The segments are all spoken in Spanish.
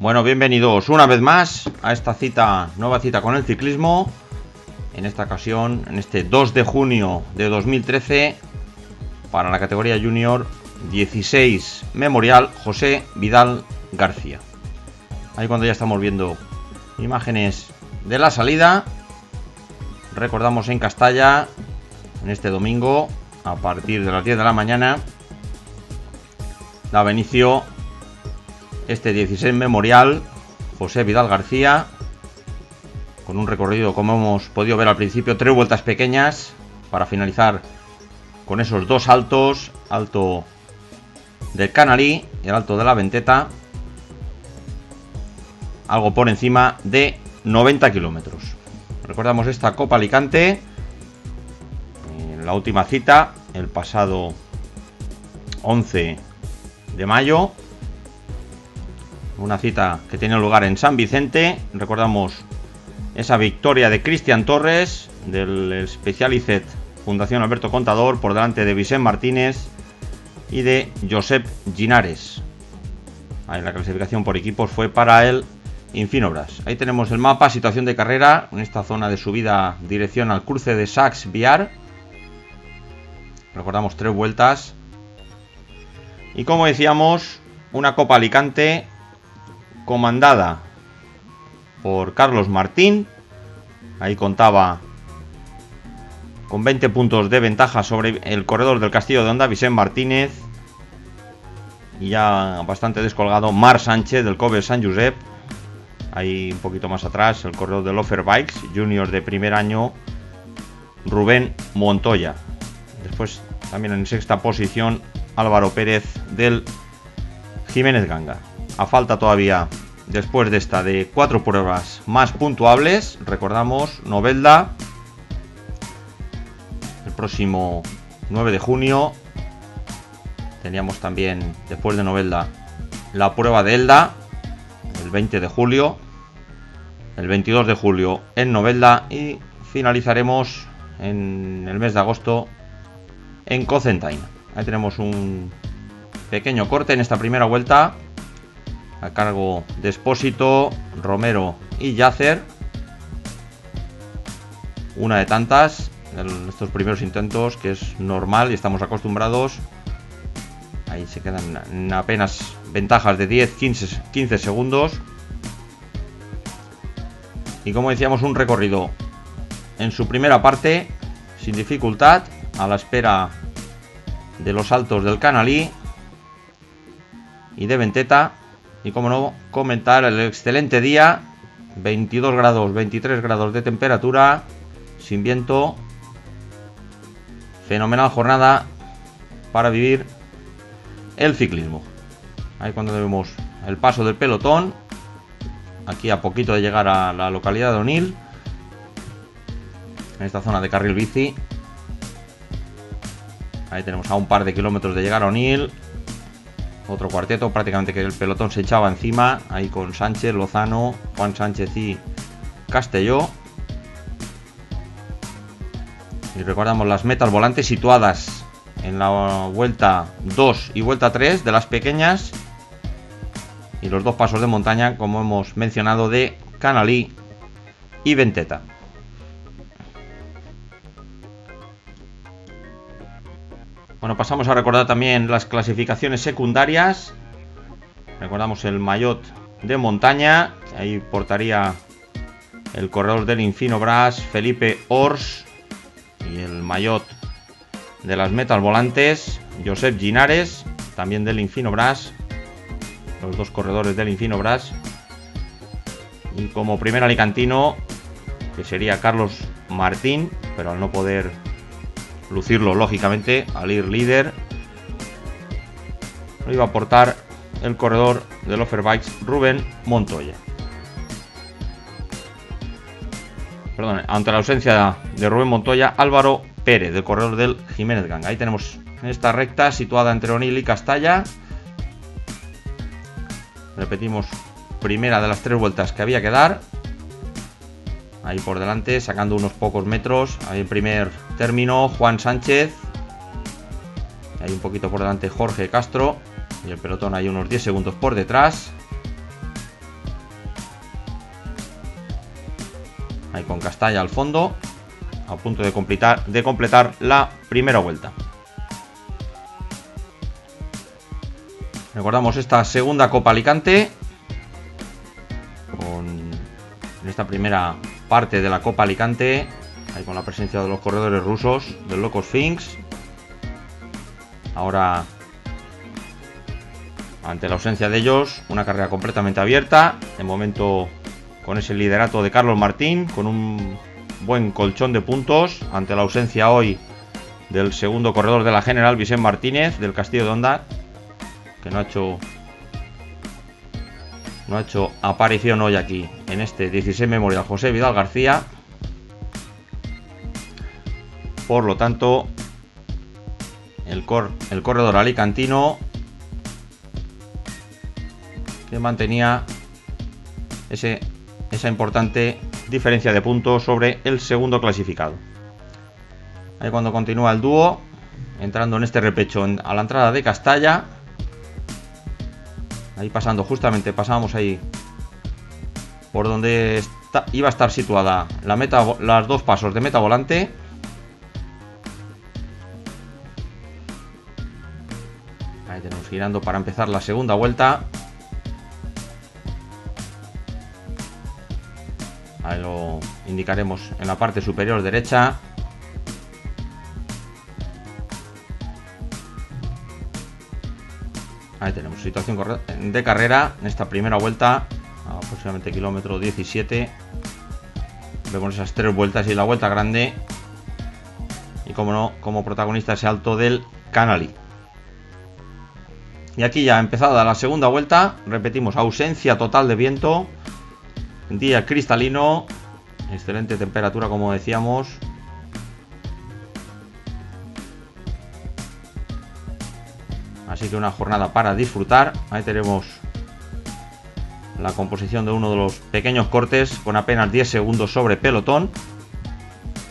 Bueno, bienvenidos una vez más a esta cita, nueva cita con el ciclismo. En esta ocasión, en este 2 de junio de 2013, para la categoría Junior 16 Memorial José Vidal García. Ahí cuando ya estamos viendo imágenes de la salida, recordamos en Castalla, en este domingo, a partir de las 10 de la mañana, daba inicio este 16 Memorial José Vidal García, con un recorrido, como hemos podido ver al principio, 3 vueltas pequeñas para finalizar con esos dos altos, alto del Canalí y el alto de la Venteta, algo por encima de 90 kilómetros. Recordamos esta Copa Alicante, en la última cita, el pasado 11 de mayo, una cita que tiene lugar en San Vicente. Recordamos esa victoria de Cristian Torres, del Specialized Fundación Alberto Contador, por delante de Vicent Martínez y de Josep Ginares. Ahí la clasificación por equipos fue para el Infinobras. Ahí tenemos el mapa, situación de carrera, en esta zona de subida dirección al cruce de Sax Viar. Recordamos 3 vueltas. Y como decíamos, una Copa Alicante comandada por Carlos Martín. Ahí contaba con 20 puntos de ventaja sobre el corredor del Castillo de Onda, Vicent Martínez, y ya bastante descolgado Marc Sánchez del Cover San Josep. Ahí un poquito más atrás el corredor del Offer Bikes Junior de primer año, Rubén Montoya. Después también en sexta posición Álvaro Pérez del Jiménez Ganga. A falta todavía, después de esta, de 4 pruebas más puntuables. Recordamos Novelda el próximo 9 de junio. Teníamos también, después de Novelda, la prueba de Elda el 20 de julio, el 22 de julio en Novelda, y finalizaremos en el mes de agosto en Cocentaina. Ahí tenemos un pequeño corte en esta primera vuelta a cargo de Espósito, Romero y Yacer. Una de tantas en estos primeros intentos, que es normal y estamos acostumbrados. Ahí se quedan en apenas ventajas de 10-15 segundos. Y como decíamos, un recorrido en su primera parte sin dificultad, a la espera de los altos del Canalí y de Venteta. Y como no, comentar el excelente día, 22 grados, 23 grados de temperatura, sin viento. Fenomenal jornada para vivir el ciclismo. Ahí cuando vemos el paso del pelotón, aquí a poquito de llegar a la localidad de Onil, en esta zona de carril bici. Ahí tenemos a un par de kilómetros de llegar a Onil. Otro cuarteto, prácticamente que el pelotón se echaba encima, ahí con Sánchez, Lozano, Juan Sánchez y Castelló. Y recordamos las metas volantes situadas en la vuelta 2 y vuelta 3 de las pequeñas, y los dos pasos de montaña, como hemos mencionado, de Canalí y Venteta. Bueno, pasamos a recordar también las clasificaciones secundarias. Recordamos el maillot de montaña, ahí portaría el corredor del Infinobras, Felipe Ors, y el maillot de las metas volantes, Josep Ginares, también del Infinobras, los dos corredores del Infinobras. Y como primer alicantino, que sería Carlos Martín, pero al no poder lucirlo, lógicamente, al ir líder, lo iba a aportar el corredor del Offer Bikes, Rubén Montoya. Perdón, ante la ausencia de Rubén Montoya, Álvaro Pérez, del corredor del Jiménez Ganga. Ahí tenemos esta recta situada entre Onil y Castalla. Repetimos, primera de las 3 vueltas que había que dar. Ahí por delante, sacando unos pocos metros. Ahí en primer término, Juan Sánchez. Ahí un poquito por delante, Jorge Castro. Y el pelotón hay unos 10 segundos por detrás. Ahí con Castalla al fondo, a punto de completar la primera vuelta. Recordamos esta segunda Copa Alicante, en esta primera parte de la Copa Alicante, ahí con la presencia de los corredores rusos, del Loco Sphinx. Ahora, ante la ausencia de ellos, una carrera completamente abierta. De momento, con ese liderato de Carlos Martín, con un buen colchón de puntos, ante la ausencia hoy del segundo corredor de la general, Vicente Martínez, del Castillo de Honda, que no ha hecho aparición hoy aquí en este 16 Memorial José Vidal García. Por lo tanto, el corredor alicantino, que mantenía esa importante diferencia de puntos sobre el segundo clasificado. Ahí cuando continúa el dúo, entrando en este repecho a la entrada de Castalla. Ahí pasábamos ahí por donde iba a estar situada la meta, los dos pasos de meta volante. Ahí tenemos girando para empezar la segunda vuelta. Ahí lo indicaremos en la parte superior derecha. Ahí tenemos situación de carrera en esta primera vuelta, aproximadamente kilómetro 17. Vemos esas 3 vueltas y la vuelta grande. Y como no, como protagonista ese alto del Canalí. Y aquí ya empezada la segunda vuelta, repetimos, ausencia total de viento. Día cristalino, excelente temperatura como decíamos. Así que una jornada para disfrutar. Ahí tenemos la composición de uno de los pequeños cortes con apenas 10 segundos sobre pelotón.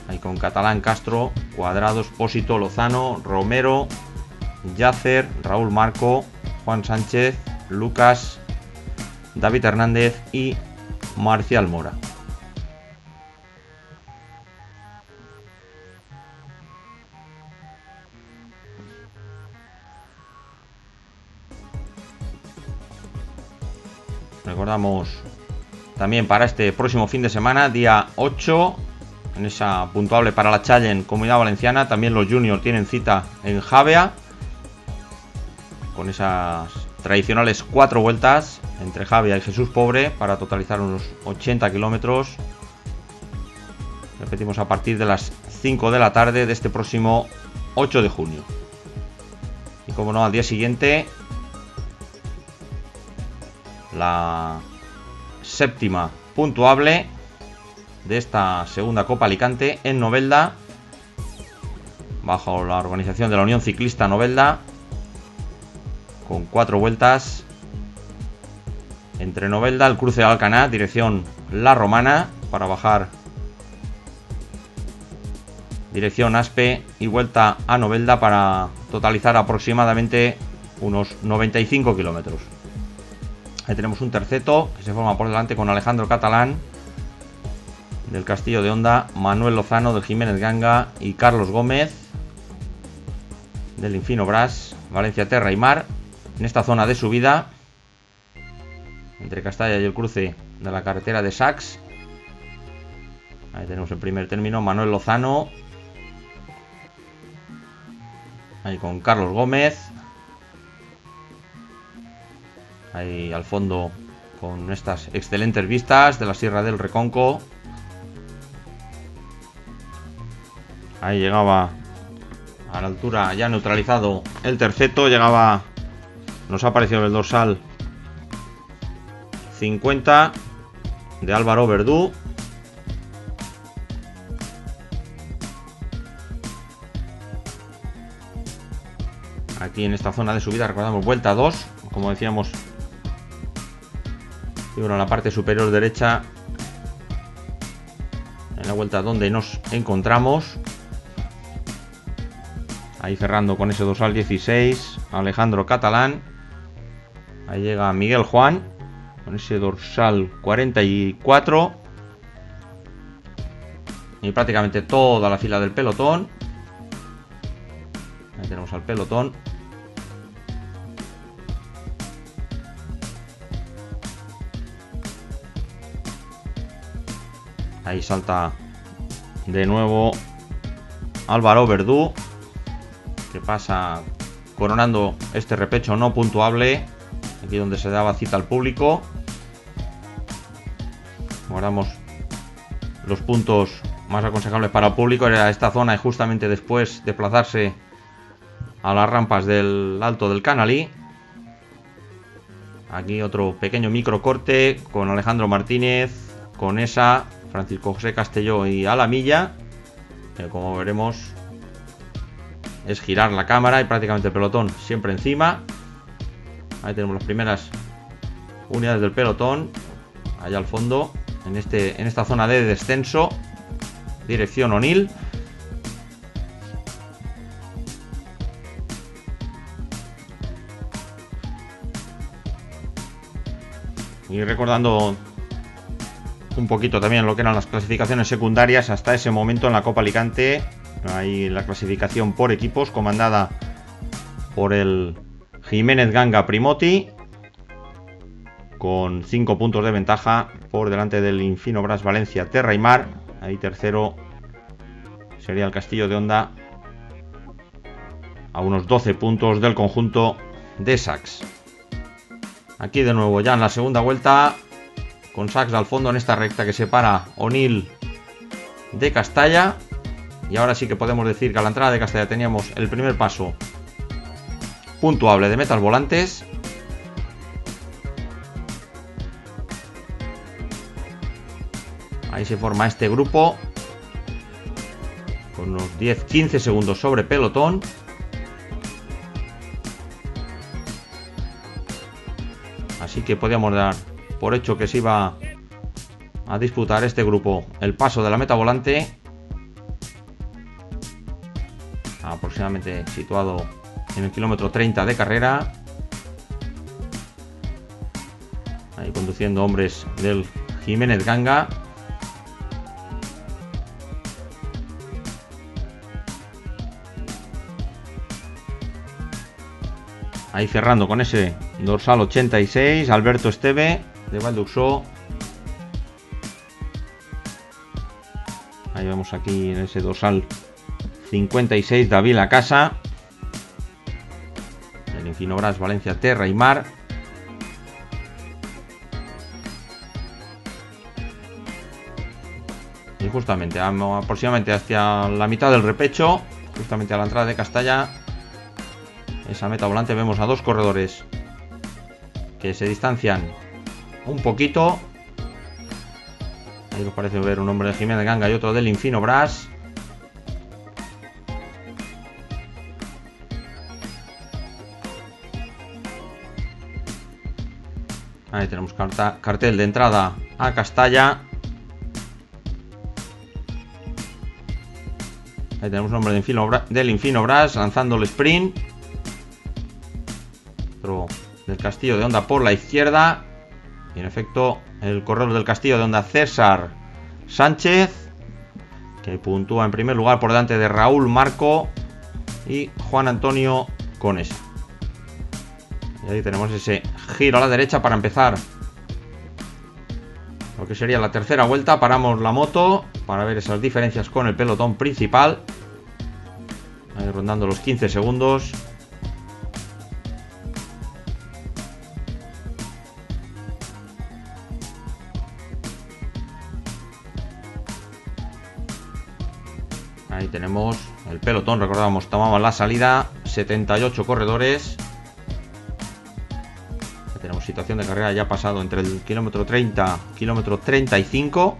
Ahí con Catalán, Castro, Cuadrado, Espósito, Lozano, Romero, Yacer, Raúl Marco, Juan Sánchez, Lucas, David Hernández y Marcial Mora. Recordamos también para este próximo fin de semana, día 8, en esa puntuable para la Challenge en Comunidad Valenciana. También los juniors tienen cita en Javea, con esas tradicionales 4 vueltas entre Javea y Jesús Pobre, para totalizar unos 80 kilómetros. Repetimos, a partir de las 5 de la tarde de este próximo 8 de junio. Y como no, al día siguiente, la séptima puntuable de esta segunda Copa Alicante en Novelda, bajo la organización de la Unión Ciclista Novelda, con 4 vueltas entre Novelda, el cruce de Alcaná, dirección La Romana, para bajar dirección Aspe, y vuelta a Novelda para totalizar aproximadamente unos 95 kilómetros. Ahí tenemos un terceto que se forma por delante con Alejandro Catalán del Castillo de Honda, Manuel Lozano del Jiménez Ganga y Carlos Gómez del Infino Brás, Valencia Terra y Mar. En esta zona de subida entre Castalla y el cruce de la carretera de Sax. Ahí tenemos el primer término, Manuel Lozano, ahí con Carlos Gómez. Ahí al fondo, con estas excelentes vistas de la Sierra del Reconco. Ahí llegaba a la altura, ya neutralizado el terceto, nos ha aparecido el dorsal 50 de Álvaro Verdú. Aquí en esta zona de subida, recordamos, vuelta 2, como decíamos. Y bueno, en la parte superior derecha, en la vuelta donde nos encontramos, ahí cerrando con ese dorsal 16, Alejandro Catalán. Ahí llega Miguel Juan con ese dorsal 44. y prácticamente toda la fila del pelotón. Ahí tenemos al pelotón. Ahí salta de nuevo Álvaro Verdú, que pasa coronando este repecho no puntuable, aquí donde se daba cita al público. Guardamos los puntos más aconsejables para el público, era esta zona y justamente después desplazarse a las rampas del Alto del Canalí. Aquí otro pequeño microcorte con Alejandro Martínez, con esa Francisco José Castelló y Alamilla, que como veremos es girar la cámara y prácticamente el pelotón siempre encima. Ahí tenemos las primeras unidades del pelotón, allá al fondo, en esta zona de descenso, dirección Onil. Y recordando un poquito también lo que eran las clasificaciones secundarias hasta ese momento en la Copa Alicante. Ahí la clasificación por equipos comandada por el Jiménez Ganga Primoti, con 5 puntos de ventaja por delante del Infinobras Valencia Terra y Mar. Ahí tercero sería el Castillo de Honda, a unos 12 puntos del conjunto de Sax. Aquí de nuevo ya en la segunda vuelta, con Sax al fondo en esta recta que separa Onil de Castalla. Y ahora sí que podemos decir que a la entrada de Castalla teníamos el primer paso puntuable de Metal Volantes. Ahí se forma este grupo con unos 10-15 segundos sobre pelotón. Así que podíamos dar por hecho que se iba a disputar este grupo el paso de la meta volante, aproximadamente situado en el kilómetro 30 de carrera. Ahí conduciendo hombres del Jiménez Ganga. Ahí cerrando con ese dorsal 86, Alberto Esteve de Valduxó. Ahí vemos aquí en ese dorsal 56, David Lacasa, el Infinobras Valencia Terra y Mar. Y justamente aproximadamente hacia la mitad del repecho, justamente a la entrada de Castalla, esa meta volante, vemos a dos corredores que se distancian un poquito. Ahí nos parece ver un hombre de Jiménez Ganga y otro del Infinobras. Ahí tenemos cartel de entrada a Castalla. Ahí tenemos un hombre del Infinobras lanzando el sprint. Otro del Castillo de Honda por la izquierda. Y en efecto, el corredor del Castillo de Honda, César Sánchez, que puntúa en primer lugar por delante de Raúl Marco y Juan Antonio Conesa. Y ahí tenemos ese giro a la derecha para empezar lo que sería la tercera vuelta. Paramos la moto para ver esas diferencias con el pelotón principal. Ahí rondando los 15 segundos. Ahí tenemos el pelotón, recordamos, tomamos la salida, 78 corredores. Ahí tenemos situación de carrera ya pasado entre el kilómetro 30 y kilómetro 35.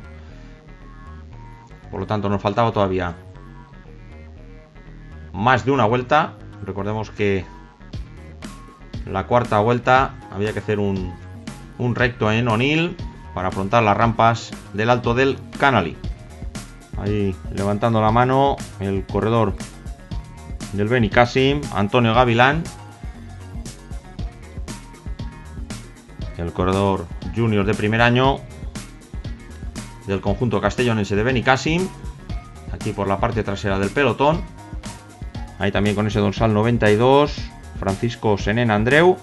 Por lo tanto nos faltaba todavía más de una vuelta. Recordemos que la cuarta vuelta había que hacer un recto en Onil para afrontar las rampas del Alto del Canalí. Ahí levantando la mano el corredor del Benicassim, Antonio Gavilán, el corredor junior de primer año del conjunto castellonense de Benicassim. aquí por la parte trasera del pelotón. Ahí también con ese dorsal 92, Francisco Senén Andreu.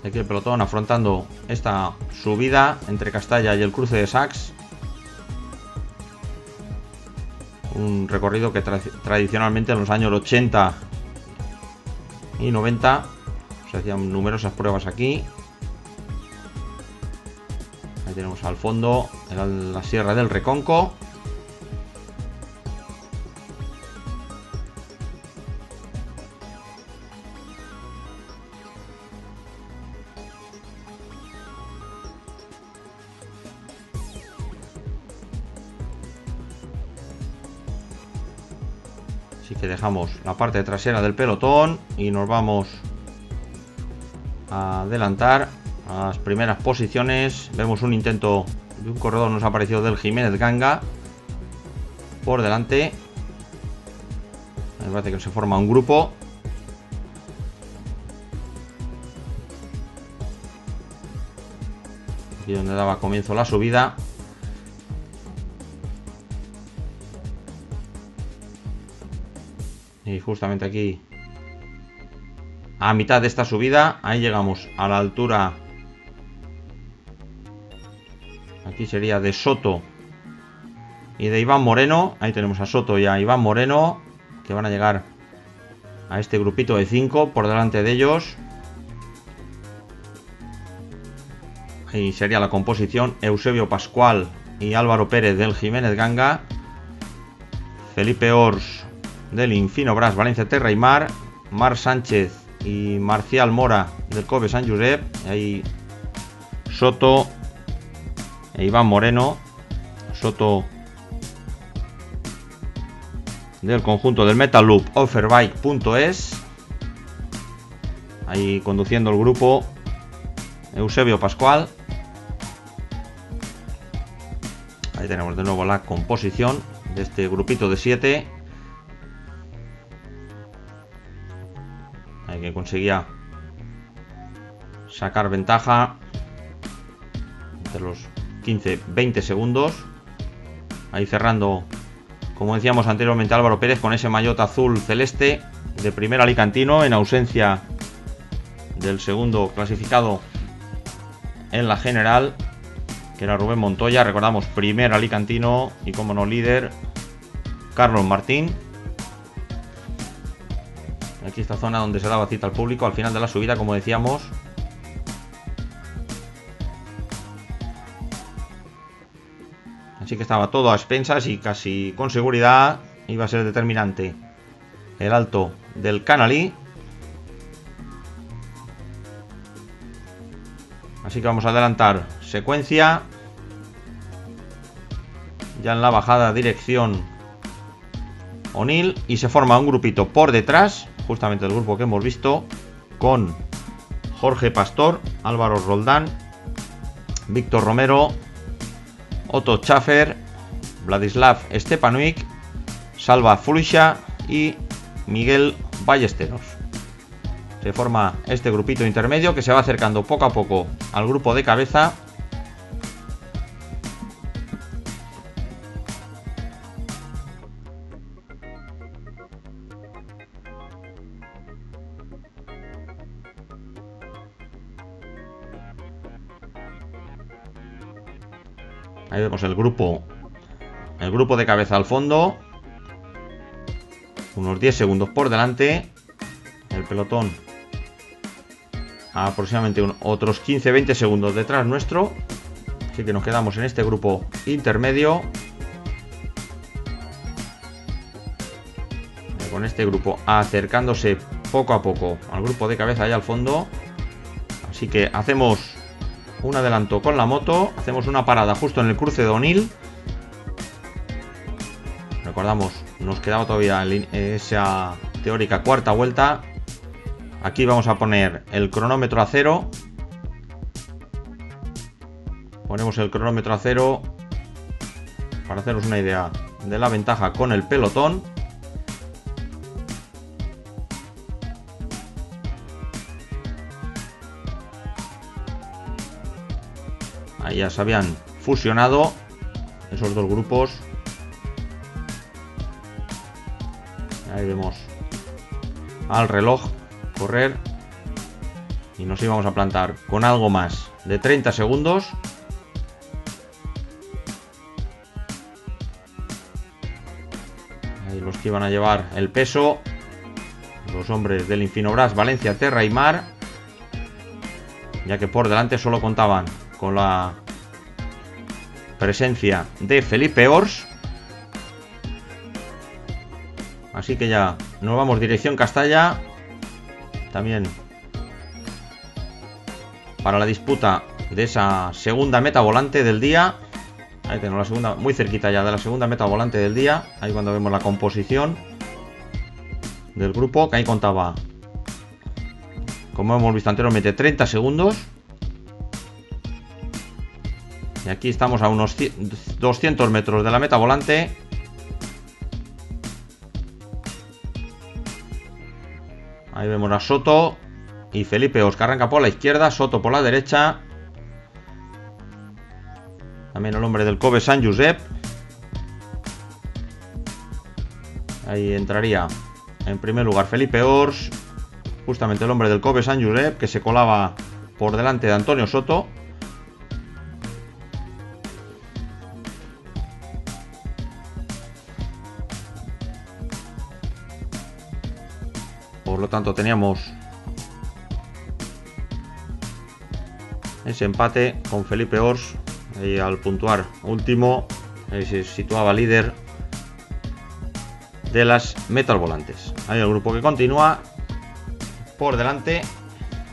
Aquí el pelotón afrontando esta subida entre Castalla y el cruce de Sacs. Un recorrido que tradicionalmente en los años 80 y 90 se hacían numerosas pruebas aquí. Ahí tenemos al fondo la Sierra del Reconco. Así que dejamos la parte trasera del pelotón y nos vamos a adelantar a las primeras posiciones. Vemos un intento de un corredor, nos ha aparecido del Jiménez Ganga por delante. Me parece que se forma un grupo. Aquí donde daba comienzo la subida. Y justamente aquí, a mitad de esta subida, ahí llegamos a la altura. Aquí sería de Soto y de Iván Moreno. Ahí tenemos a Soto y a Iván Moreno, que van a llegar a este grupito de 5 por delante de ellos. Ahí sería la composición: Eusebio Pascual y Álvaro Pérez del Jiménez Ganga, Felipe Ors del Infino Bras Valencia Terra y Mar, Mar Sánchez y Marcial Mora del Cove San Josep. Ahí Soto e Iván Moreno. Soto del conjunto del Metal Loop Offerbike.es. Ahí conduciendo el grupo Eusebio Pascual. Ahí tenemos de nuevo la composición de este grupito de 7. Ahí que conseguía sacar ventaja entre los 15-20 segundos. Ahí cerrando, como decíamos anteriormente, Álvaro Pérez con ese maillot azul celeste de primer alicantino, en ausencia del segundo clasificado en la general, que era Rubén Montoya. Recordamos, primer alicantino y, como no, líder Carlos Martín. Aquí esta zona donde se daba cita al público al final de la subida, como decíamos. Así que estaba todo a expensas y casi con seguridad iba a ser determinante el alto del Canalí. Así que vamos a adelantar secuencia. Ya en la bajada dirección Onil, y se forma un grupito por detrás, justamente el grupo que hemos visto, con Jorge Pastor, Álvaro Roldán, Víctor Romero, Otto Schaffer, Vladislav Stepanuik, Salva Fulisha y Miguel Ballesteros. Se forma este grupito intermedio que se va acercando poco a poco al grupo de cabeza. Ahí vemos el grupo de cabeza al fondo, unos 10 segundos por delante. El pelotón a aproximadamente otros 15-20 segundos detrás nuestro. Así que nos quedamos en este grupo intermedio, con este grupo acercándose poco a poco al grupo de cabeza allá al fondo. Así que hacemos un adelanto con la moto, hacemos una parada justo en el cruce de Onil. Recordamos, nos quedaba todavía esa teórica cuarta vuelta. Aquí vamos a poner el cronómetro a 0. Ponemos el cronómetro a 0 para hacernos una idea de la ventaja con el pelotón. Ahí ya se habían fusionado esos dos grupos. Ahí vemos al reloj correr y nos íbamos a plantar con algo más de 30 segundos. Ahí los que iban a llevar el peso, los hombres del Infinobras Valencia Terra y Mar, ya que por delante solo contaban con la presencia de Felipe Ors. Así que ya nos vamos dirección Castalla. También para la disputa de esa segunda meta volante del día. Ahí tenemos la segunda, muy cerquita ya de la segunda meta volante del día. Ahí cuando vemos la composición del grupo, que ahí contaba, como hemos visto anteriormente, 30 segundos. Y aquí estamos a unos 200 metros de la meta volante. Ahí vemos a Soto y Felipe Ors, que arranca por la izquierda, Soto por la derecha. También el hombre del Cove Sant Josep. Ahí entraría en primer lugar Felipe Ors, justamente el hombre del Cove Sant Josep, que se colaba por delante de Antonio Soto. Por lo tanto teníamos ese empate con Felipe Ors. Ahí al puntuar último, ahí se situaba líder de las metas volantes. Hay el grupo que continúa por delante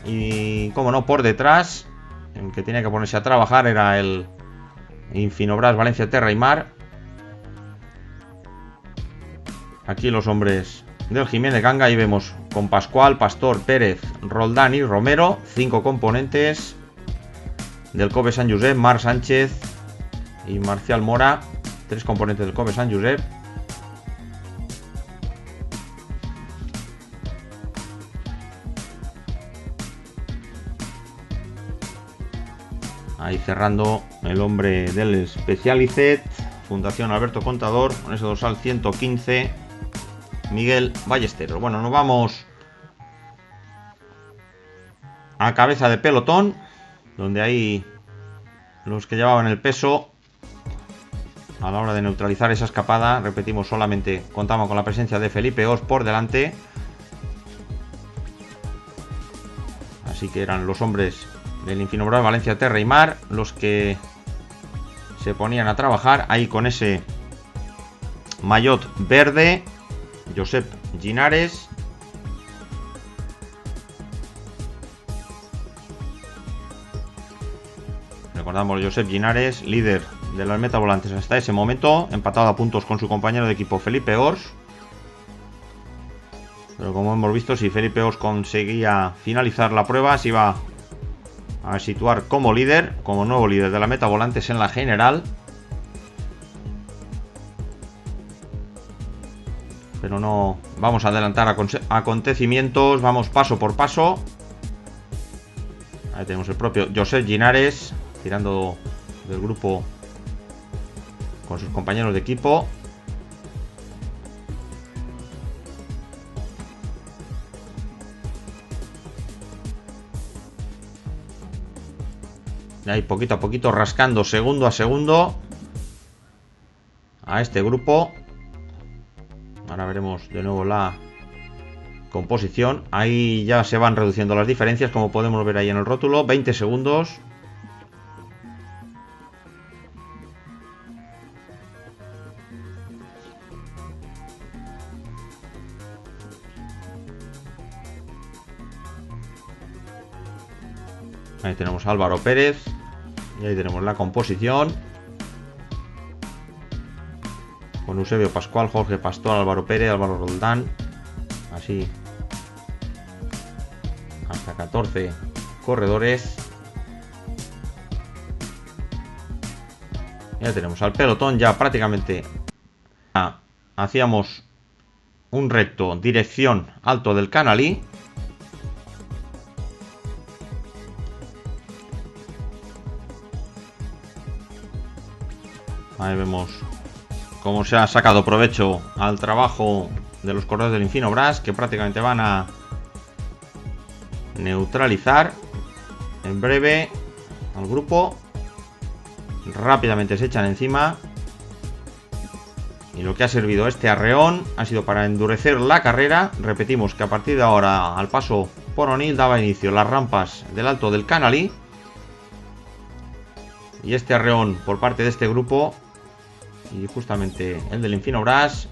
y, como no, por detrás. El que tenía que ponerse a trabajar era el Infinobras Valencia Terra y Mar. Aquí los hombres del Jiménez Ganga. Ahí vemos con Pascual, Pastor, Pérez, Roldán y Romero, 5 componentes. Del Cove Sant Josep, Mar Sánchez y Marcial Mora, 3 componentes del Cove Sant Josep. Ahí cerrando el hombre del Specialized, Fundación Alberto Contador, con ese dorsal 115, Miguel Ballesteros. Bueno, nos vamos a cabeza de pelotón, donde ahí los que llevaban el peso a la hora de neutralizar esa escapada, repetimos, solamente contaban con la presencia de Felipe Ors por delante. Así que eran los hombres del Infinobras Valencia Terra y Mar los que se ponían a trabajar ahí con ese maillot verde. Josep Ginares, recordamos, Josep Ginares, líder de las metas volantes hasta ese momento, empatado a puntos con su compañero de equipo Felipe Ors. Pero como hemos visto, si Felipe Ors conseguía finalizar la prueba, se iba a situar como líder, como nuevo líder de la meta volantes en la general. Pero no vamos a adelantar acontecimientos, vamos paso por paso. Ahí tenemos el propio Josep Ginares tirando del grupo con sus compañeros de equipo. Y ahí poquito a poquito rascando segundo a segundo a este grupo. Ahora veremos de nuevo la composición. Ahí ya se van reduciendo las diferencias, como podemos ver ahí en el rótulo. 20 segundos. Ahí tenemos a Álvaro Pérez. Y ahí tenemos la composición. Con Eusebio Pascual, Jorge Pastor, Álvaro Pérez, Álvaro Roldán. Así hasta 14 corredores. Ya tenemos al pelotón ya prácticamente hacíamos un recto dirección Alto del Canalí. Ahí vemos cómo se ha sacado provecho al trabajo de los corredores del Infinobras, que prácticamente van a neutralizar en breve al grupo. Rápidamente se echan encima. Y lo que ha servido este arreón ha sido para endurecer la carrera. Repetimos que a partir de ahora, al paso por Onil, daba inicio las rampas del Alto del Canalí. Y este arreón por parte de este grupo, y justamente el del Infinobras,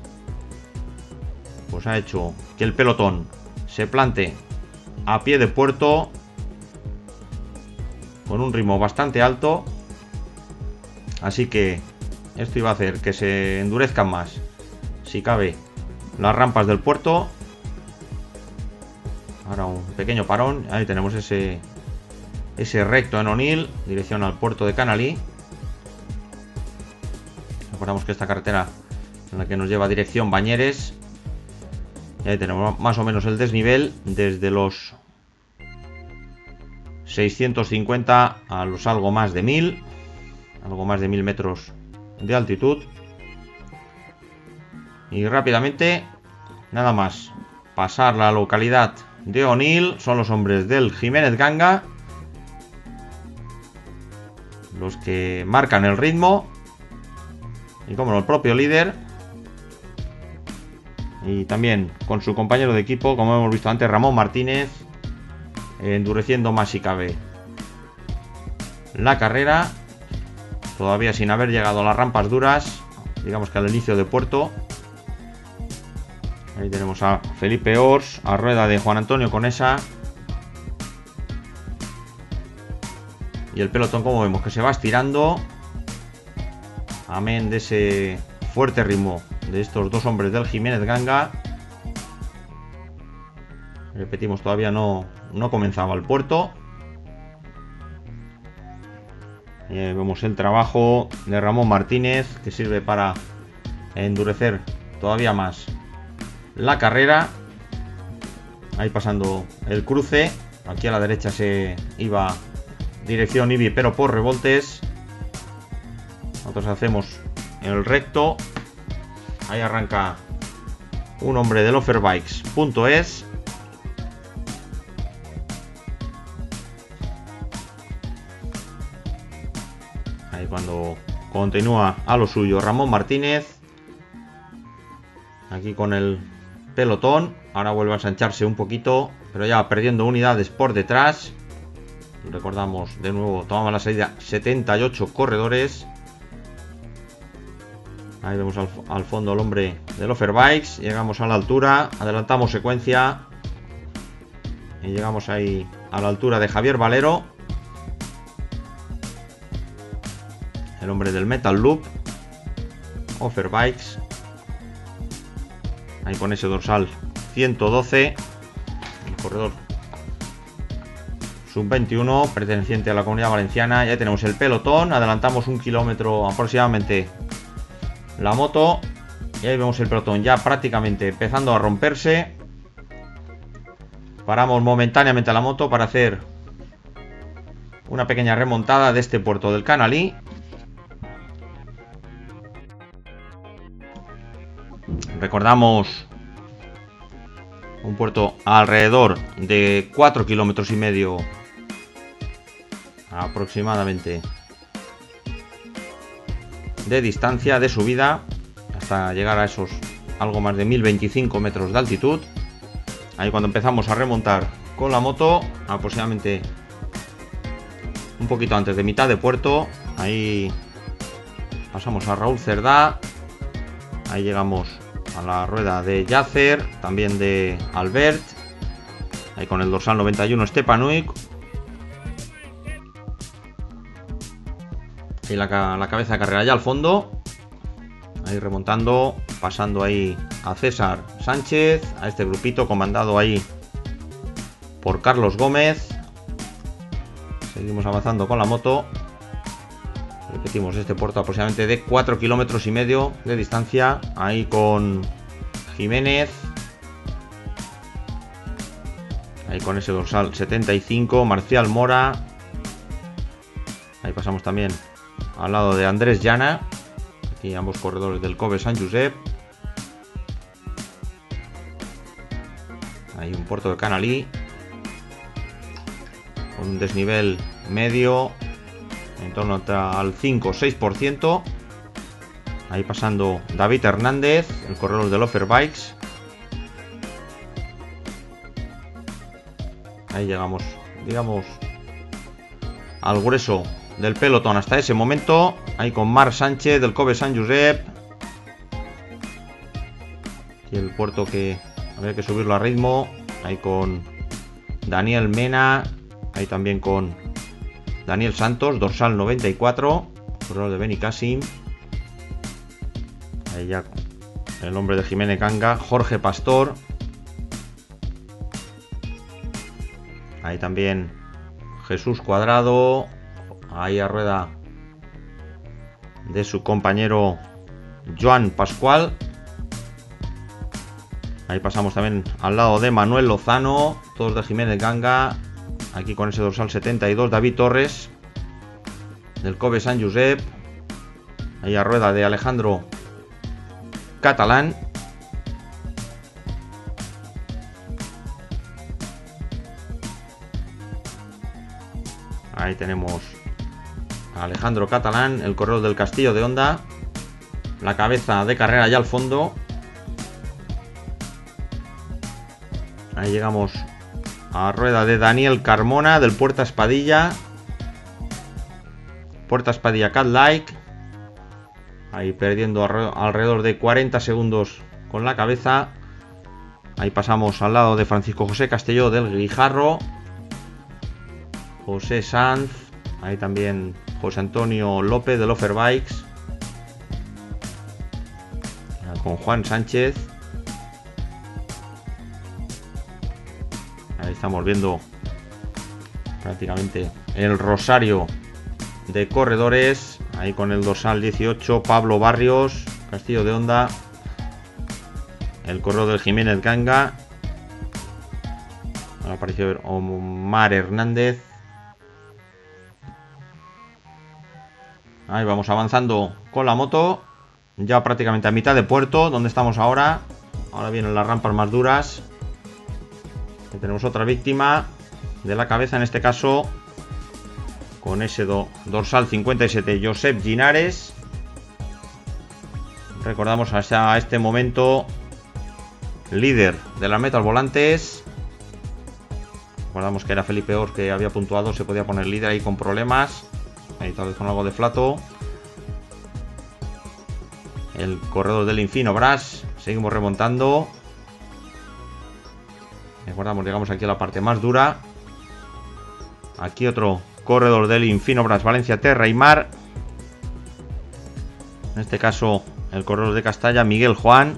pues ha hecho que el pelotón se plante a pie de puerto con un ritmo bastante alto. Así que esto iba a hacer que se endurezcan más, si cabe, las rampas del puerto. Ahora un pequeño parón. Ahí tenemos ese recto en Onil, dirección al puerto de Canalí. Recordamos que esta carretera en la que nos lleva dirección Bañeres. Y ahí tenemos más o menos el desnivel desde los 650 a los algo más de 1000 metros de altitud. Y rápidamente, nada más pasar la localidad de Onil, son los hombres del Jiménez Ganga los que marcan el ritmo, y como no, el propio líder, y también con su compañero de equipo, como hemos visto antes, Ramón Martínez, endureciendo más si cabe la carrera, todavía sin haber llegado a las rampas duras, digamos que al inicio de puerto. Ahí tenemos a Felipe Ors, a rueda de Juan Antonio Conesa. Y el pelotón, como vemos, que se va estirando, amén de ese fuerte ritmo de estos dos hombres del Jiménez Ganga. Repetimos, todavía no comenzaba el puerto. Y vemos el trabajo de Ramón Martínez, que sirve para endurecer todavía más la carrera. Ahí pasando el cruce. Aquí a la derecha se iba dirección Ibi, pero por revoltes. Nosotros hacemos el recto. Ahí arranca un hombre del Offerbikes.es. Ahí cuando continúa a lo suyo Ramón Martínez. Aquí con el pelotón. Ahora vuelve a ensancharse un poquito, pero ya perdiendo unidades por detrás. Recordamos de nuevo, tomamos la salida 78 corredores. Ahí vemos al fondo el hombre del Offerbikes. Llegamos a la altura, adelantamos secuencia y llegamos ahí a la altura de Javier Valero, el hombre del Metal Loop Offerbikes. Ahí con ese dorsal 112, el corredor sub-21 perteneciente a la Comunidad Valenciana. Ya tenemos el pelotón, adelantamos 1 kilómetro aproximadamente la moto, y ahí vemos el pelotón ya prácticamente empezando a romperse. Paramos momentáneamente la moto para hacer una pequeña remontada de este puerto del Canalí. Recordamos un puerto alrededor de 4,5 kilómetros aproximadamente de distancia, de subida, hasta llegar a esos algo más de 1025 metros de altitud. Ahí cuando empezamos a remontar con la moto, aproximadamente un poquito antes de mitad de puerto, ahí pasamos a Raúl Cerdá. Ahí llegamos a la rueda de Yacer, también de Albert. Ahí con el dorsal 91 Stepanuik. Y la cabeza de carrera ya al fondo. Ahí remontando, pasando ahí a César Sánchez, a este grupito comandado ahí por Carlos Gómez. Seguimos avanzando con la moto. Repetimos, este puerto aproximadamente de 4,5 kilómetros de distancia. Ahí con Jiménez. Ahí con ese dorsal 75, Marcial Mora. Ahí pasamos también al lado de Andrés Llana. Aquí ambos corredores del Kobe Sant Josep. Hay un puerto de Canalí con un desnivel medio en torno al 5 o 6%. Ahí pasando David Hernández, el corredor del Offer Bikes. Ahí llegamos, digamos, al grueso del pelotón hasta ese momento. Ahí con Marc Sánchez del Kobe Sant Josep. Y el puerto que había que subirlo a ritmo. Ahí con Daniel Mena. Ahí también con Daniel Santos, dorsal 94, corredor de Benicassim. Ahí ya el hombre de Jiménez Ganga, Jorge Pastor. Ahí también Jesús Cuadrado. Ahí a rueda de su compañero Joan Pascual. Ahí pasamos también al lado de Manuel Lozano, todos de Jiménez Ganga. Aquí con ese dorsal 72, David Torres del Kobe Sant Josep. Ahí a rueda de Alejandro Catalán. Ahí tenemos a Alejandro Catalán, el corredor del Castillo de Honda. La cabeza de carrera ya al fondo. Ahí llegamos a rueda de Daniel Carmona del Puerta Espadilla. Puerta Espadilla Cat Like. Ahí perdiendo alrededor de 40 segundos con la cabeza. Ahí pasamos al lado de Francisco José Castelló del Guijarro. José Sanz. Ahí también José Antonio López del Offer Bikes. Con Juan Sánchez. Ahí estamos viendo prácticamente el rosario de corredores. Ahí con el dorsal 18, Pablo Barrios, Castillo de Honda. El corredor del Jiménez Ganga. Ahora apareció Omar Hernández. Ahí vamos avanzando con la moto. Ya prácticamente a mitad de puerto, donde estamos ahora. Ahora vienen las rampas más duras. Aquí tenemos otra víctima de la cabeza, en este caso con ese dorsal 57, Josep Ginares. Recordamos hasta este momento líder de las metas volantes. Recordamos que era Felipe Ors que había puntuado, se podía poner líder ahí con problemas. Ahí tal vez con algo de flato. El corredor del Infino Brass. Seguimos remontando. Recordamos, llegamos aquí a la parte más dura. Aquí otro corredor del Infino Brass Valencia Terra y Mar. En este caso el corredor de Castalla, Miguel Juan.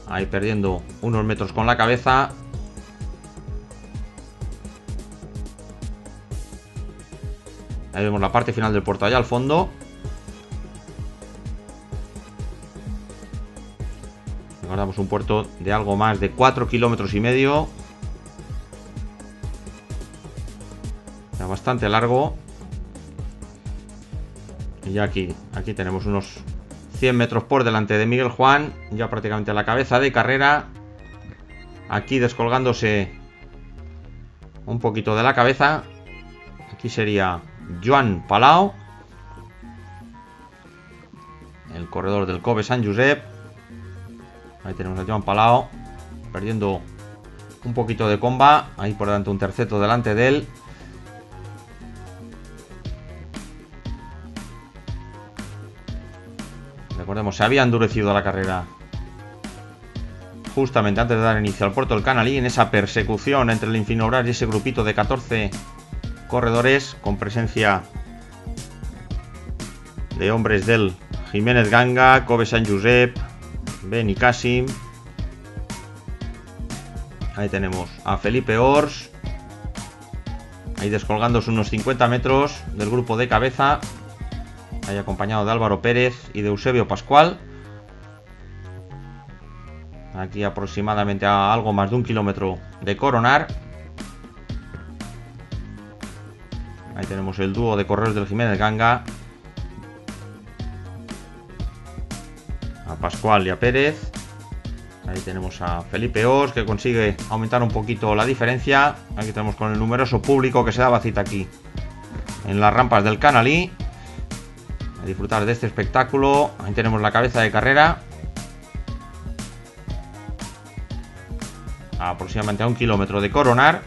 Ahí perdiendo unos metros con la cabeza. Ahí vemos la parte final del puerto allá al fondo. Recordamos un puerto de algo más de 4,5 kilómetros. Ya bastante largo. Y ya aquí tenemos unos 100 metros por delante de Miguel Juan. Ya prácticamente a la cabeza de carrera. Aquí descolgándose un poquito de la cabeza. Aquí sería Joan Palau, el corredor del Kobe Sant Josep. Ahí tenemos a Joan Palau perdiendo un poquito de comba. Ahí por delante un terceto delante de él. Recordemos, se había endurecido la carrera justamente antes de dar inicio al puerto del Canalí, en esa persecución entre el Infino Brass y ese grupito de 14 corredores, con presencia de hombres del Jiménez Ganga, Kobe Sant Josep, Benicassim. Ahí tenemos a Felipe Ors. ahí descolgándose unos 50 metros del grupo de cabeza, ahí acompañado de Álvaro Pérez y de Eusebio Pascual. Aquí aproximadamente a algo más de 1 kilómetro de coronar. Ahí tenemos el dúo de corredores del Jiménez Ganga, a Pascual y a Pérez. Ahí tenemos a Felipe Os, que consigue aumentar un poquito la diferencia. Aquí tenemos con el numeroso público que se daba cita aquí en las rampas del Canalí a disfrutar de este espectáculo. Ahí tenemos la cabeza de carrera, aproximadamente a 1 kilómetro de coronar.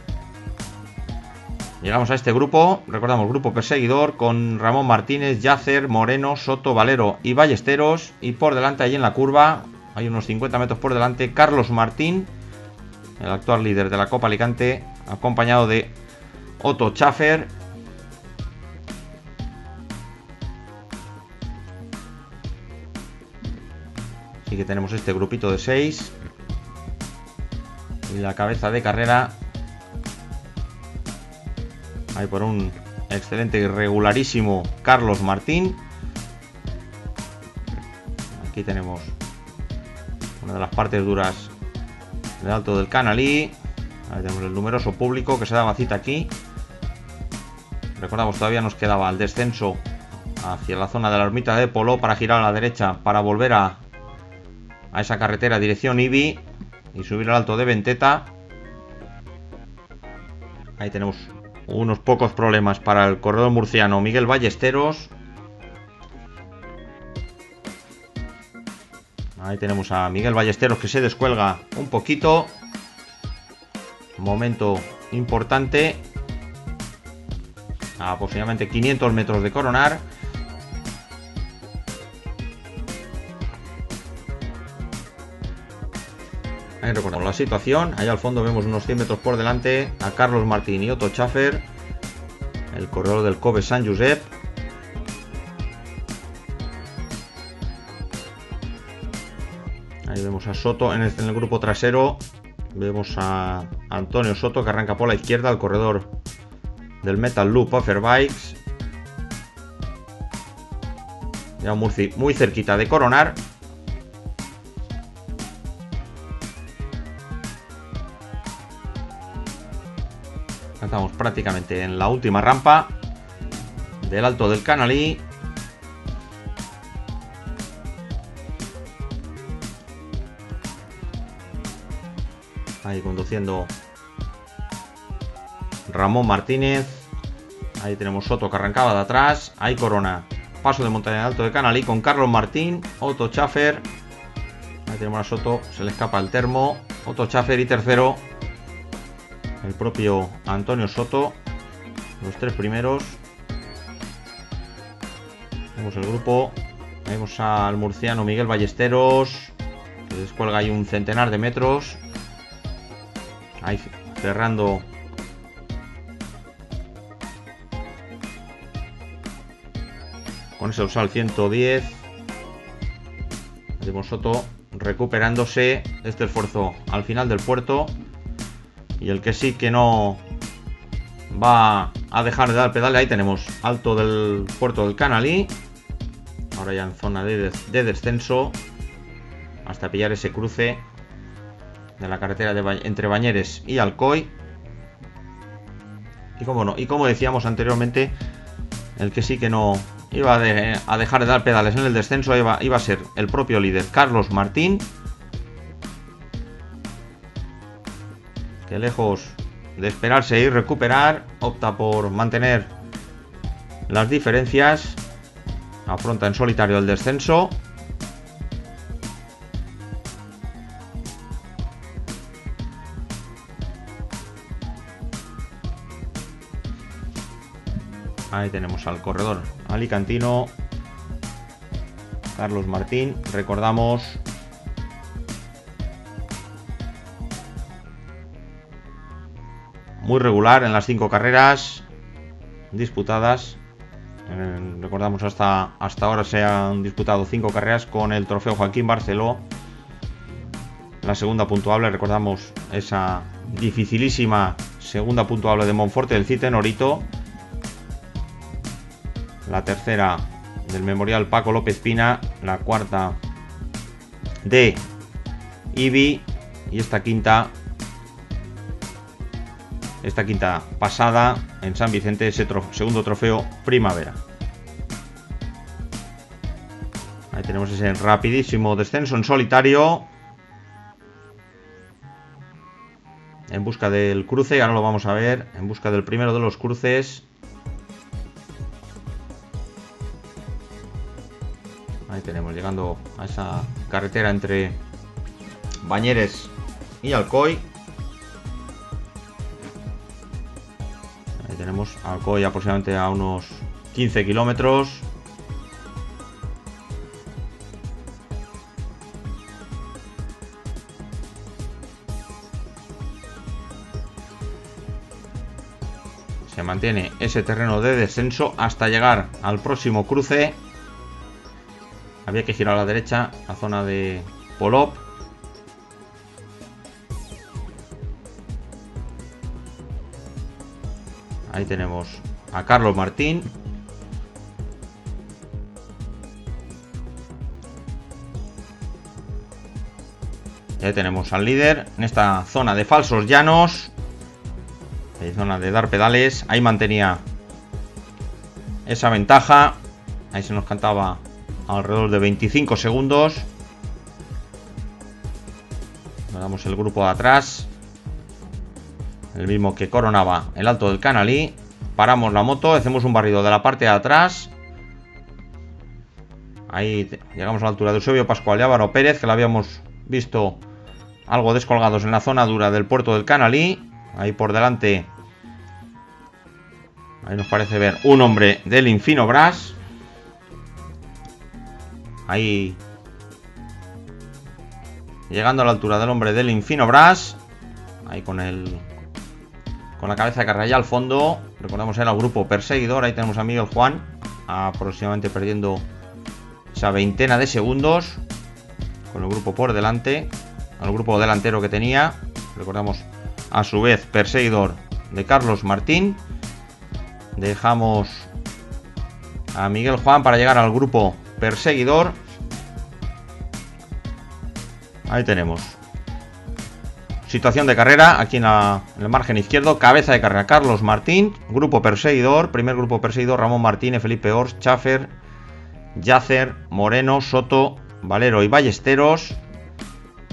Llegamos a este grupo, recordamos, grupo perseguidor con Ramón Martínez, Yacer, Moreno, Soto, Valero y Ballesteros. Y por delante, allí en la curva, hay unos 50 metros por delante, Carlos Martín, el actual líder de la Copa Alicante, acompañado de Otto Schaffer. Así que tenemos este grupito de 6. Y la cabeza de carrera, ahí por un excelente y regularísimo Carlos Martín. Aquí tenemos una de las partes duras del Alto del Canalí. Ahí tenemos el numeroso público que se daba cita aquí. Recordamos, todavía nos quedaba el descenso hacia la zona de la ermita de Polo para girar a la derecha para volver a esa carretera dirección Ibi y subir al Alto de Venteta. Ahí tenemos unos pocos problemas para el corredor murciano Miguel Ballesteros. Ahí tenemos a Miguel Ballesteros que se descuelga un poquito. Momento importante. A aproximadamente 500 metros de coronar. Ahí recordamos la situación. Ahí al fondo vemos unos 100 metros por delante a Carlos Martín y Otto Schaffer, el corredor del Cove Sant Josep. Ahí vemos a Soto en el grupo trasero. Vemos a Antonio Soto que arranca por la izquierda, el corredor del Metal Loop Offer Bikes. Ya muy cerquita de coronar. Estamos prácticamente en la última rampa del Alto del Canalí. Ahí conduciendo Ramón Martínez. Ahí tenemos Soto que arrancaba de atrás. Ahí corona. Paso de montaña del Alto del Canalí con Carlos Martín, Otto Schaffer. Ahí tenemos a Soto, se le escapa el termo. Otto Schaffer y tercero el propio Antonio Soto. Los 3 primeros. Vemos el grupo. Vemos al murciano Miguel Ballesteros, que descuelga ahí un centenar de metros. Ahí cerrando con ese dorsal 110. Vemos Soto recuperándose de este esfuerzo al final del puerto. Y el que sí que no va a dejar de dar pedal. Ahí tenemos Alto del puerto del Canalí. Ahora ya en zona de descenso, hasta pillar ese cruce de la carretera entre Bañeres y Alcoy. Y como no, y como decíamos anteriormente, el que sí que no iba a dejar de dar pedales en el descenso iba a ser el propio líder Carlos Martín, que lejos de esperarse y recuperar, opta por mantener las diferencias. Afronta en solitario el descenso. Ahí tenemos al corredor alicantino Carlos Martín. Recordamos, muy regular en las 5 carreras disputadas. Recordamos, hasta ahora se han disputado 5 carreras con el trofeo Joaquín Barceló. La segunda puntuable, recordamos esa dificilísima segunda puntuable de Monforte del Cid Norito. La tercera del Memorial Paco López Pina. La cuarta de Ibi. Y esta quinta pasada en San Vicente, ese segundo trofeo Primavera. Ahí tenemos ese rapidísimo descenso en solitario en busca del cruce. Ahora lo vamos a ver, en busca del primero de los cruces. Ahí tenemos, llegando a esa carretera entre Bañeres y Alcoy. Ahí tenemos Alcoy aproximadamente a unos 15 kilómetros. Se mantiene ese terreno de descenso hasta llegar al próximo cruce. Había que girar a la derecha, la zona de Polop. Ahí tenemos a Carlos Martín. Y ahí tenemos al líder en esta zona de falsos llanos. En zona de dar pedales. Ahí mantenía esa ventaja. Ahí se nos cantaba alrededor de 25 segundos. Nos damos el grupo de atrás. El mismo que coronaba el Alto del Canalí. Paramos la moto, hacemos un barrido de la parte de atrás. Ahí llegamos a la altura de Eusebio Pascual y Álvaro Pérez, que lo habíamos visto algo descolgados en la zona dura del puerto del Canalí. Ahí por delante, ahí nos parece ver un hombre del Infinobras. Ahí llegando a la altura del hombre del Infinobras. Ahí con la cabeza de carrera ya al fondo. Recordamos era el grupo perseguidor. Ahí tenemos a Miguel Juan, aproximadamente perdiendo esa veintena de segundos, con el grupo por delante, al grupo delantero que tenía. Recordamos a su vez perseguidor de Carlos Martín. Dejamos a Miguel Juan para llegar al grupo perseguidor. Ahí tenemos situación de carrera, aquí en el margen izquierdo, cabeza de carrera Carlos Martín, grupo perseguidor, primer grupo perseguidor Ramón Martínez, Felipe Ors, Chafer, Yacer, Moreno, Soto, Valero y Ballesteros.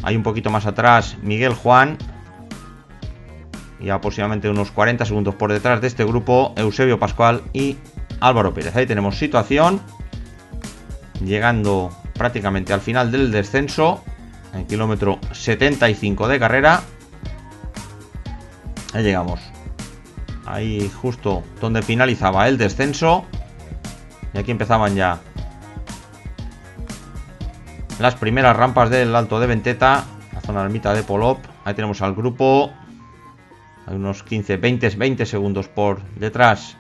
Hay un poquito más atrás Miguel Juan, y aproximadamente unos 40 segundos por detrás de este grupo Eusebio Pascual y Álvaro Pérez. Ahí tenemos situación, llegando prácticamente al final del descenso, en kilómetro 75 de carrera. Ahí llegamos, ahí justo donde finalizaba el descenso, y aquí empezaban ya las primeras rampas del Alto de Venteta, la zona de ermita de Polop. Ahí tenemos al grupo, hay unos 20 segundos por detrás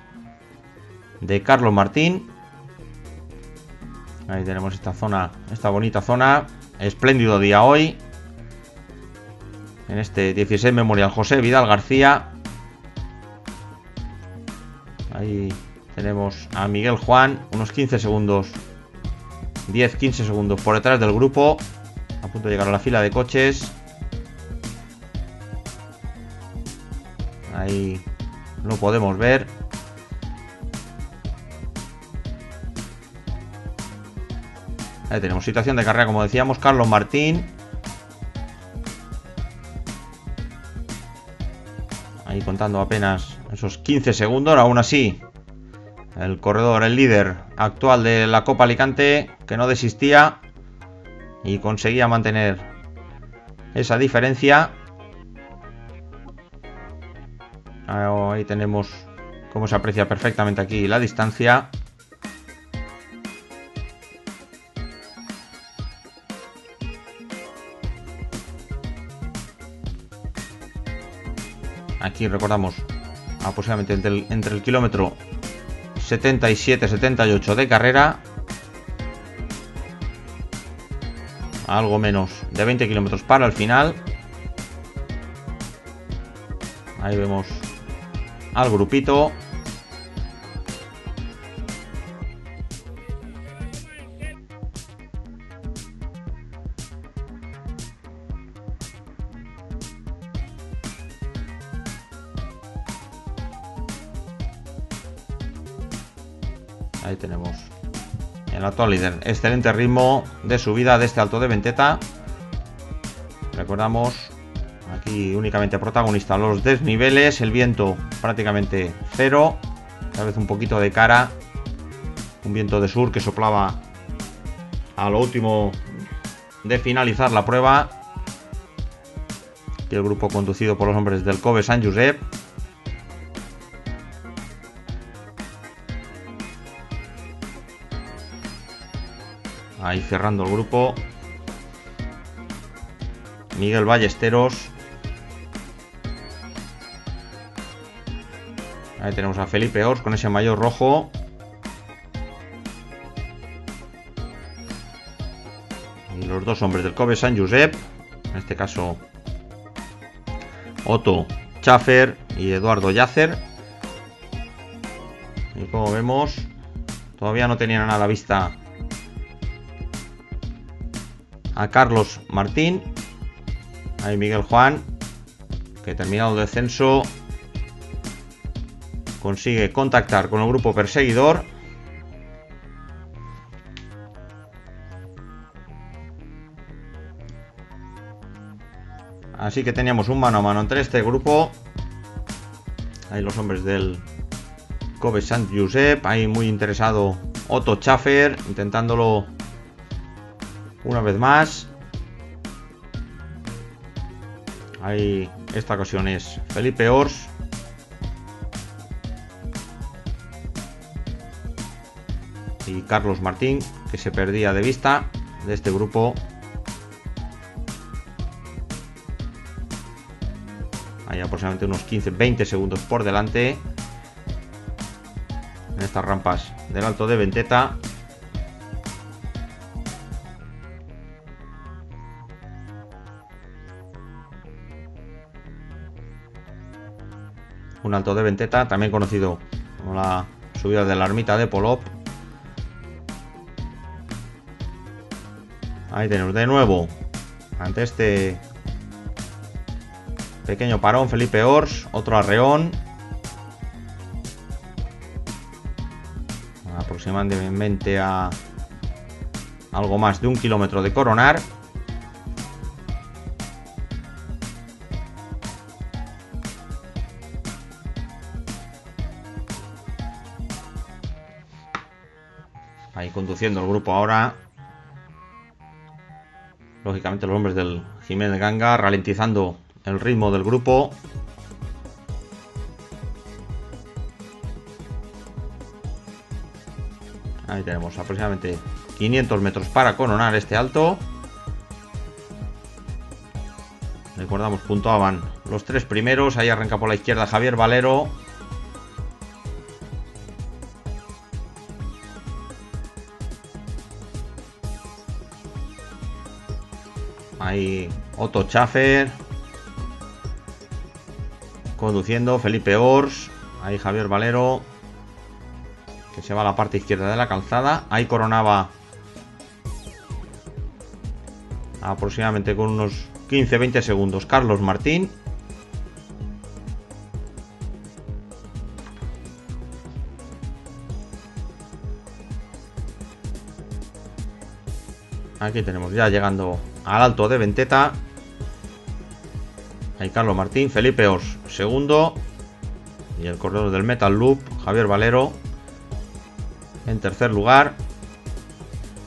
de Carlos Martín. Ahí tenemos esta zona, esta bonita zona. Espléndido día hoy, en este 16 Memorial José Vidal García. Ahí tenemos a Miguel Juan, unos 15 segundos, 10-15 segundos por detrás del grupo, a punto de llegar a la fila de coches. Ahí lo podemos ver. Ahí tenemos situación de carrera, como decíamos, Carlos Martín. Ahí contando apenas esos 15 segundos. Aún así, el corredor, el líder actual de la Copa Alicante, que no desistía y conseguía mantener esa diferencia. Ahí tenemos cómo se aprecia perfectamente aquí la distancia. Aquí recordamos aproximadamente entre el kilómetro 77-78 de carrera, algo menos de 20 kilómetros para el final. Ahí vemos al grupito. Ahí tenemos el actual líder. Excelente ritmo de subida de este Alto de Venteta. Recordamos, aquí únicamente protagonista los desniveles. El viento prácticamente cero. Tal vez un poquito de cara. Un viento de sur que soplaba a lo último de finalizar la prueba. Y el grupo conducido por los hombres del Cove Sant Josep. Ahí cerrando el grupo Miguel Ballesteros. Ahí tenemos a Felipe Ors con ese maillot rojo. Y los dos hombres del Cove Sant Josep, en este caso Otto Schaffer y Eduardo Yacer. Y como vemos, todavía no tenían nada a la vista a Carlos Martín. Ahí Miguel Juan, que terminado el descenso consigue contactar con el grupo perseguidor. Así que teníamos un mano a mano entre este grupo. Ahí los hombres del Cove Sant Josep. Ahí muy interesado Otto Schaffer, intentándolo una vez más. Ahí esta ocasión es Felipe Ors. Y Carlos Martín, que se perdía de vista de este grupo. Hay aproximadamente unos 15-20 segundos por delante en estas rampas del Alto de Venteta. Un Alto de Venteta, también conocido como la subida de la ermita de Polop. Ahí tenemos de nuevo, ante este pequeño parón, Felipe Ors, otro arreón. Aproximadamente a algo más de 1 kilómetro de coronar. Ahí conduciendo el grupo ahora. Lógicamente los hombres del Jiménez Ganga, ralentizando el ritmo del grupo. Ahí tenemos aproximadamente 500 metros para coronar este alto. Recordamos, puntuaban los tres primeros. Ahí arranca por la izquierda Javier Valero. Ahí Otto Schaffer conduciendo, Felipe Ors. Ahí Javier Valero, que se va a la parte izquierda de la calzada. Ahí coronaba aproximadamente con unos 15-20 segundos Carlos Martín. Aquí tenemos ya llegando al Alto de Venteta. Ahí Carlos Martín, Felipe Ors segundo. Y el corredor del Metal Loop, Javier Valero, en tercer lugar.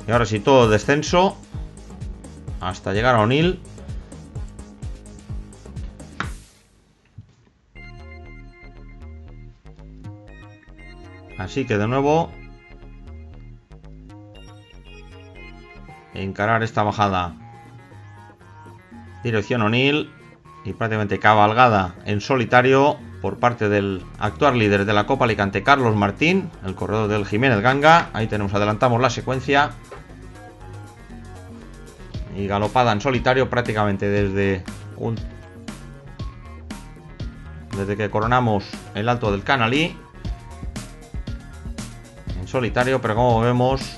Y ahora sí, todo descenso hasta llegar a Onil. Así que de nuevo encarar esta bajada dirección Onil y prácticamente cabalgada en solitario por parte del actual líder de la Copa Alicante, Carlos Martín, el corredor del Jiménez Ganga. Ahí tenemos, adelantamos la secuencia. Y galopada en solitario prácticamente desde desde que coronamos el Alto del Canalí. En solitario, pero como vemos,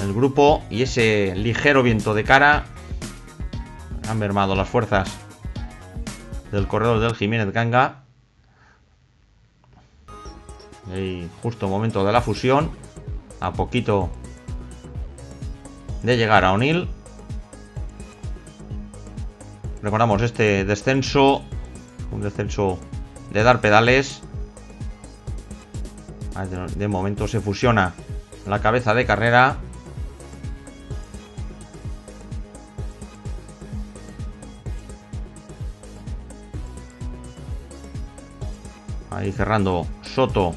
el grupo y ese ligero viento de cara han mermado las fuerzas del corredor del Jiménez Ganga. Y justo momento de la fusión, a poquito de llegar a Onil. Recordamos este descenso, un descenso de dar pedales. De momento se fusiona la cabeza de carrera. Ahí cerrando Soto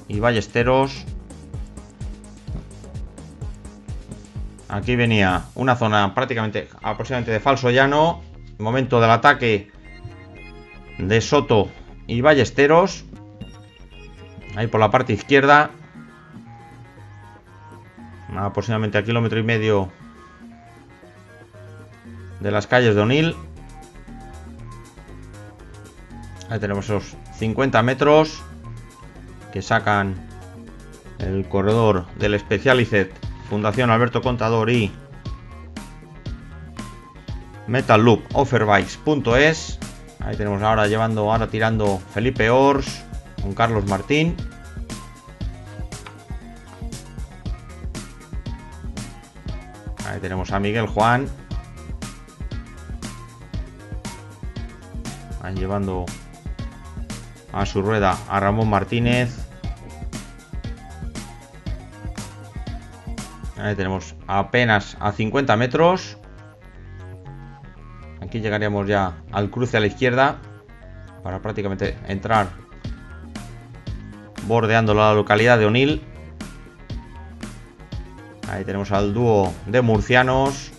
y Ballesteros. Aquí venía una zona prácticamente aproximadamente de falso llano. Momento del ataque de Soto y Ballesteros. Ahí por la parte izquierda. Aproximadamente a 1,5 km de las calles de Onil. Ahí tenemos esos 50 metros que sacan el corredor del Specialized Fundación Alberto Contador y metalloopofferbikes.es. Ahí tenemos ahora tirando Felipe Ors con Carlos Martín. Ahí tenemos a Miguel Juan. Ahí llevando a su rueda a Ramón Martínez. Ahí tenemos apenas a 50 metros. Aquí llegaríamos ya al cruce a la izquierda para prácticamente entrar bordeando la localidad de Onil. Ahí tenemos al dúo de murcianos.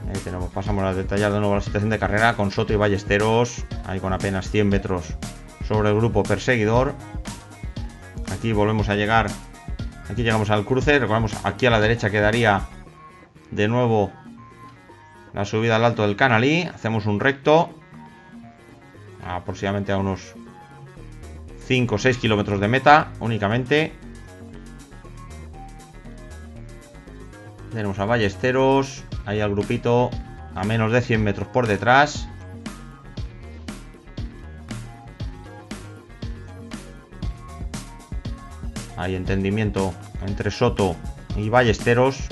Ahí tenemos, pasamos a detallar de nuevo la situación de carrera con Soto y Ballesteros. Ahí con apenas 100 metros sobre el grupo perseguidor. Aquí volvemos a llegar. Aquí llegamos al cruce. Recordamos, aquí a la derecha quedaría de nuevo la subida al Alto del Canalí. Hacemos un recto aproximadamente a unos 5 o 6 kilómetros de meta únicamente. Tenemos a Ballesteros, ahí al grupito a menos de 100 metros por detrás. Hay entendimiento entre Soto y Ballesteros.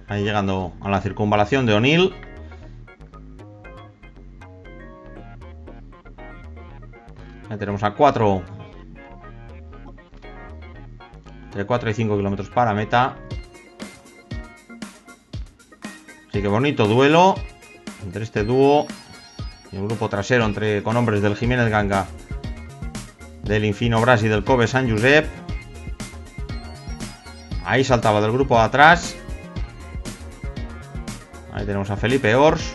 Ahí llegando a la circunvalación de Onil. Ahí tenemos a 4. Entre 4 y 5 kilómetros para meta. Así que bonito duelo entre este dúo y el grupo trasero con hombres del Jiménez Ganga, del Infino Bras y del Cove San Josep. Ahí saltaba del grupo de atrás. Ahí tenemos a Felipe Ors.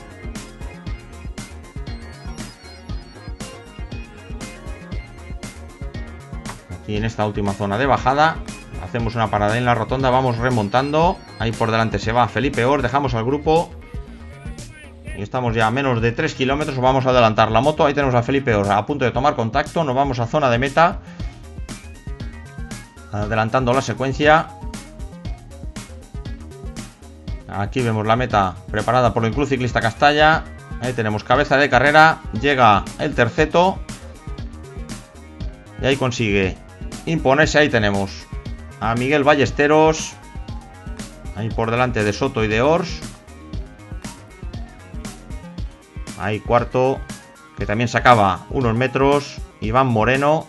Aquí en esta última zona de bajada hacemos una parada en la rotonda, vamos remontando. Ahí por delante se va Felipe Ors, dejamos al grupo y estamos ya a menos de 3 kilómetros. Vamos a adelantar la moto. Ahí tenemos a Felipe Ors a punto de tomar contacto. Nos vamos a zona de meta, adelantando la secuencia. Aquí vemos la meta preparada por el Club Ciclista Castalla. Ahí tenemos cabeza de carrera. Llega el terceto y ahí consigue imponerse. Ahí tenemos a Miguel Ballesteros, ahí por delante de Soto y de Ors. Ahí cuarto, que también sacaba unos metros, Iván Moreno.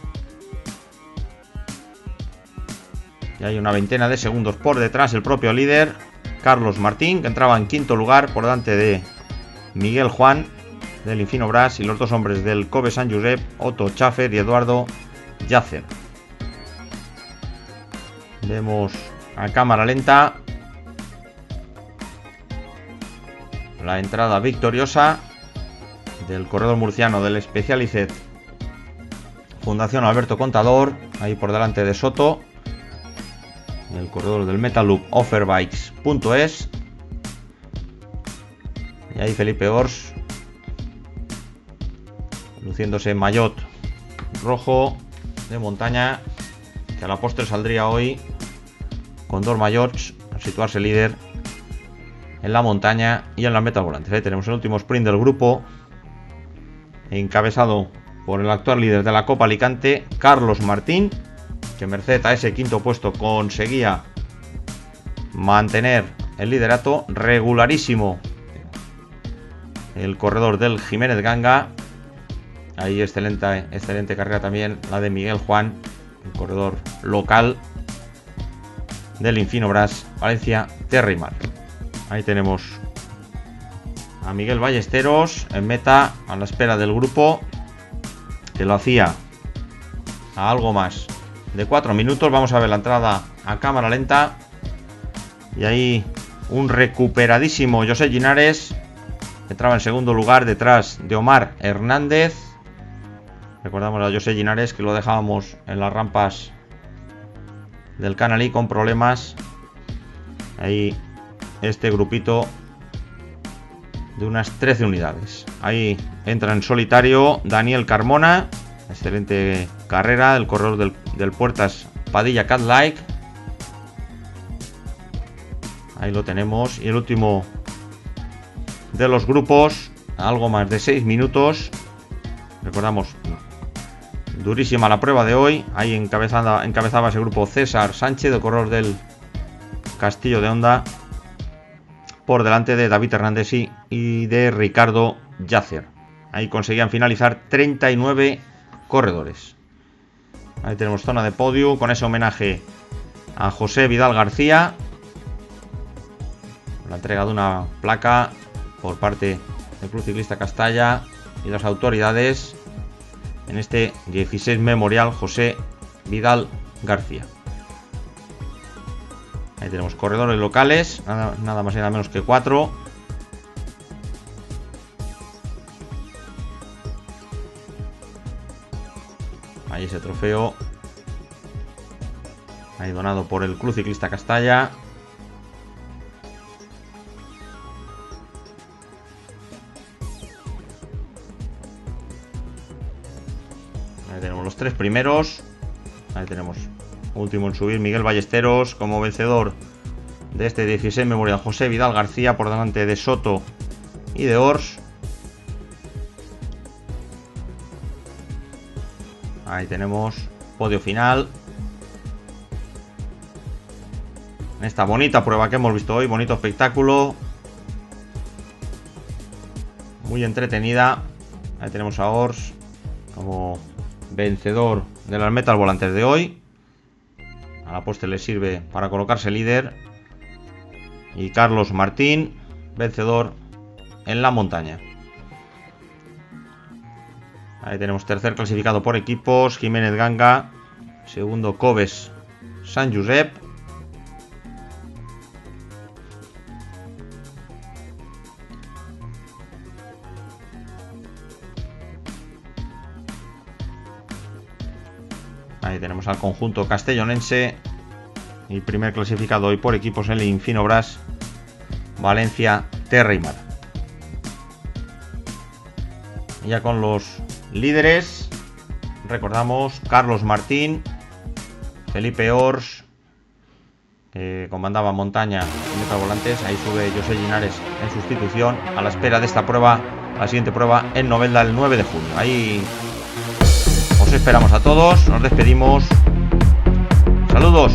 Y hay una veintena de segundos por detrás el propio líder, Carlos Martín, que entraba en quinto lugar por delante de Miguel Juan del Infinobras y los dos hombres del Kobe Sant Josep, Otto Schaffer y Eduardo Yacer. Vemos a cámara lenta la entrada victoriosa del corredor murciano del Specialized Fundación Alberto Contador, ahí por delante de Soto, el corredor del Metal Loop Offerbikes.es, y ahí Felipe Ors luciéndose en maillot rojo de montaña, que a la postre saldría hoy con dos maillots a situarse líder en la montaña y en la meta volante. Ahí tenemos el último sprint del grupo, encabezado por el actual líder de la Copa Alicante, Carlos Martín, que merced a ese quinto puesto conseguía mantener el liderato. Regularísimo el corredor del Jiménez Ganga. Ahí excelente carrera también la de Miguel Juan, el corredor local del Infinobras Valencia Terra y Mar. Ahí tenemos a Miguel Ballesteros en meta, a la espera del grupo, que lo hacía a algo más de 4 minutos. Vamos a ver la entrada a cámara lenta, y ahí un recuperadísimo José Linares, que entraba en segundo lugar detrás de Omar Hernández. Recordamos a José Linares, que lo dejábamos en las rampas del Canalí con problemas. Ahí este grupito de unas 13 unidades. Ahí entra en solitario Daniel Carmona, excelente carrera, el corredor del Puertas Padilla Cat Like. Ahí lo tenemos. Y el último de los grupos, algo más de 6 minutos. Recordamos, durísima la prueba de hoy. Ahí encabezaba ese grupo César Sánchez, el corredor del Castillo de Honda, por delante de David Hernández y de Ricardo Yacer. Ahí conseguían finalizar 39 corredores. Ahí tenemos zona de podio con ese homenaje a José Vidal García, la entrega de una placa por parte del Club Ciclista Castalla y las autoridades en este 16 Memorial José Vidal García. Ahí tenemos corredores locales, nada más y nada menos que 4. Ahí ese trofeo, ahí donado por el Club Ciclista Castalla. Ahí tenemos los 3 primeros. Ahí tenemos último en subir Miguel Ballesteros como vencedor de este 16 Memorial José Vidal García, por delante de Soto y de Ors. Ahí tenemos podio final en esta bonita prueba que hemos visto hoy. Bonito espectáculo, muy entretenida. Ahí tenemos a Ors como vencedor de las metas volantes de hoy. A la postre le sirve para colocarse líder. Y Carlos Martín, vencedor en la montaña. Ahí tenemos tercer clasificado por equipos, Jiménez Ganga. Segundo, Kobe Sant Josep. Ahí tenemos al conjunto castellonense. Y primer clasificado hoy por equipos, el Infinobras Valencia Terra y Mar. Y ya con los líderes, recordamos Carlos Martín, Felipe Ors, que comandaba montaña y metas volantes. Ahí sube José Linares en sustitución, a la espera de esta prueba, la siguiente prueba en Novelda el 9 de junio. Ahí os esperamos a todos, nos despedimos. Saludos.